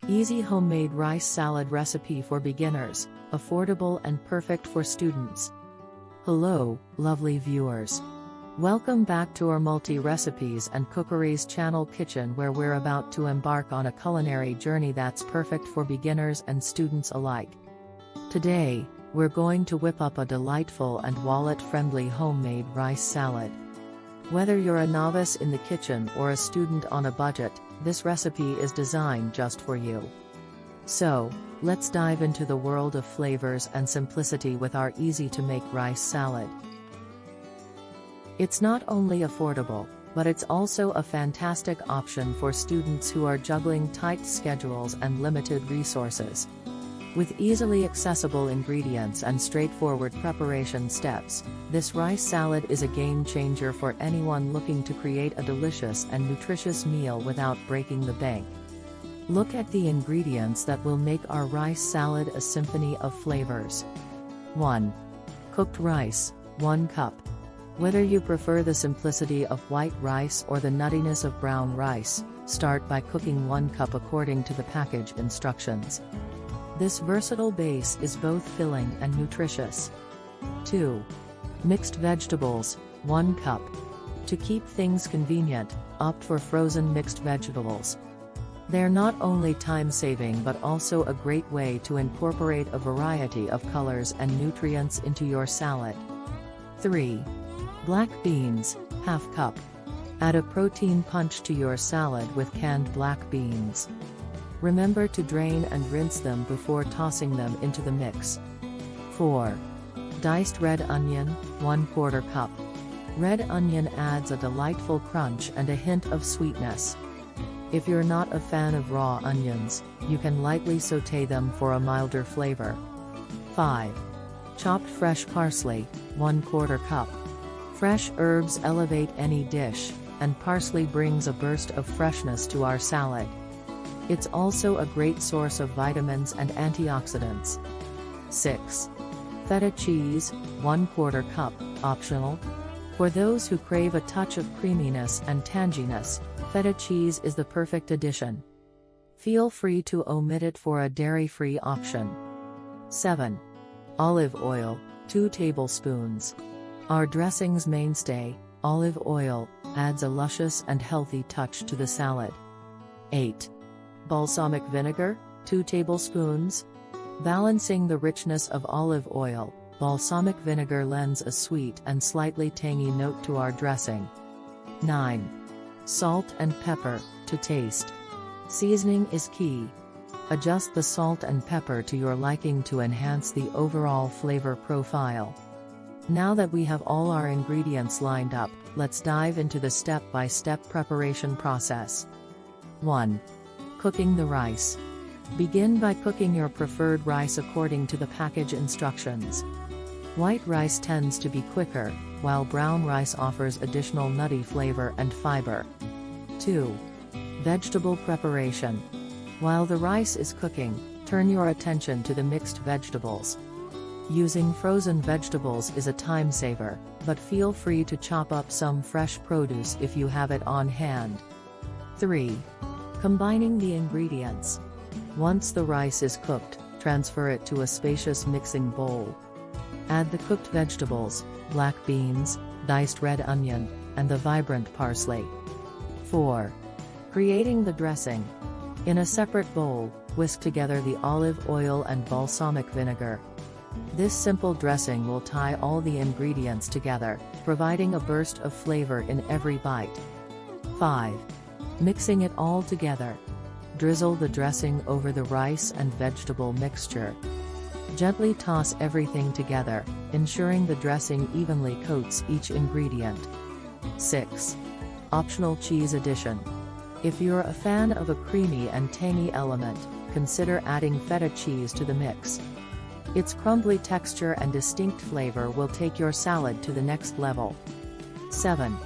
Easy homemade rice salad recipe for beginners, affordable and perfect for students. Hello, lovely viewers. Welcome back to our multi-recipes and cookeries channel kitchen, where we're about to embark on a culinary journey that's perfect for beginners and students alike. Today, we're going to whip up a delightful and wallet-friendly homemade rice salad. Whether you're a novice in the kitchen or a student on a budget, this recipe is designed just for you. So, let's dive into the world of flavors and simplicity with our easy-to-make rice salad. It's not only affordable, but it's also a fantastic option for students who are juggling tight schedules and limited resources. With easily accessible ingredients and straightforward preparation steps, this rice salad is a game changer for anyone looking to create a delicious and nutritious meal without breaking the bank. Look at the ingredients that will make our rice salad a symphony of flavors. 1. Cooked rice, 1 cup. Whether you prefer the simplicity of white rice or the nuttiness of brown rice, start by cooking 1 cup according to the package instructions. This versatile base is both filling and nutritious. 2. Mixed vegetables, 1 cup. To keep things convenient, opt for frozen mixed vegetables. They're not only time-saving but also a great way to incorporate a variety of colors and nutrients into your salad. 3. Black beans, ½ cup. Add a protein punch to your salad with canned black beans. Remember to drain and rinse them before tossing them into the mix. 4. Diced red onion, 1/4 cup. Red onion adds a delightful crunch and a hint of sweetness. If you're not a fan of raw onions, you can lightly sauté them for a milder flavor. 5. Chopped fresh parsley, 1/4 cup. Fresh herbs elevate any dish, and parsley brings a burst of freshness to our salad. It's also a great source of vitamins and antioxidants. 6. Feta cheese, 1/4 cup, optional. For those who crave a touch of creaminess and tanginess, feta cheese is the perfect addition. Feel free to omit it for a dairy-free option. 7. Olive oil, 2 tablespoons. Our dressing's mainstay, olive oil, adds a luscious and healthy touch to the salad. 8. Balsamic vinegar, 2 tablespoons. Balancing the richness of olive oil, balsamic vinegar lends a sweet and slightly tangy note to our dressing. 9. Salt and pepper, to taste. Seasoning is key. Adjust the salt and pepper to your liking to enhance the overall flavor profile. Now that we have all our ingredients lined up, let's dive into the step-by-step preparation process. 1. Cooking the rice. Begin by cooking your preferred rice according to the package instructions. White rice tends to be quicker, while brown rice offers additional nutty flavor and fiber. 2. Vegetable preparation. While the rice is cooking, turn your attention to the mixed vegetables. Using frozen vegetables is a time saver, but feel free to chop up some fresh produce if you have it on hand. 3. Combining the ingredients. Once the rice is cooked, transfer it to a spacious mixing bowl. Add the cooked vegetables, black beans, diced red onion, and the vibrant parsley. 4. Creating the dressing. In a separate bowl, whisk together the olive oil and balsamic vinegar. This simple dressing will tie all the ingredients together, providing a burst of flavor in every bite. 5. Mixing it all together. Drizzle the dressing over the rice and vegetable mixture. Gently toss everything together, ensuring the dressing evenly coats each ingredient. 6. Optional cheese addition. If you're a fan of a creamy and tangy element, consider adding feta cheese to the mix. Its crumbly texture and distinct flavor will take your salad to the next level. 7.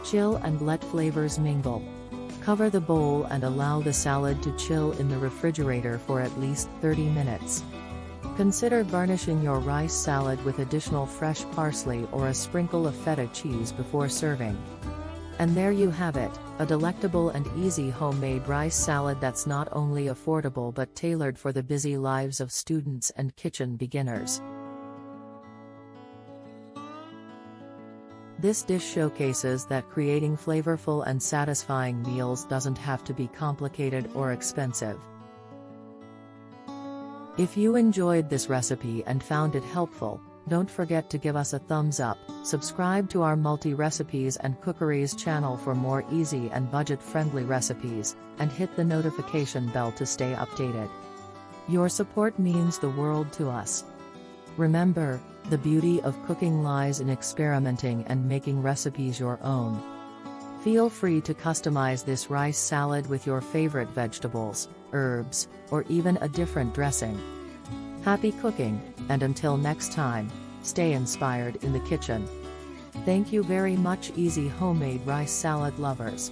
Chill and let flavors mingle. Cover the bowl and allow the salad to chill in the refrigerator for at least 30 minutes. Consider garnishing your rice salad with additional fresh parsley or a sprinkle of feta cheese before serving. And there you have it, A delectable and easy homemade rice salad that's not only affordable but tailored for the busy lives of students and kitchen beginners. This dish showcases that creating flavorful and satisfying meals doesn't have to be complicated or expensive. If you enjoyed this recipe and found it helpful, don't forget to give us a thumbs up, subscribe to our multi-recipes and cookeries channel for more easy and budget-friendly recipes, and hit the notification bell to stay updated. Your support means the world to us. Remember, the beauty of cooking lies in experimenting and making recipes your own. Feel free to customize this rice salad with your favorite vegetables, herbs, or even a different dressing. Happy cooking, and until next time, stay inspired in the kitchen. Thank you very much, easy homemade rice salad lovers.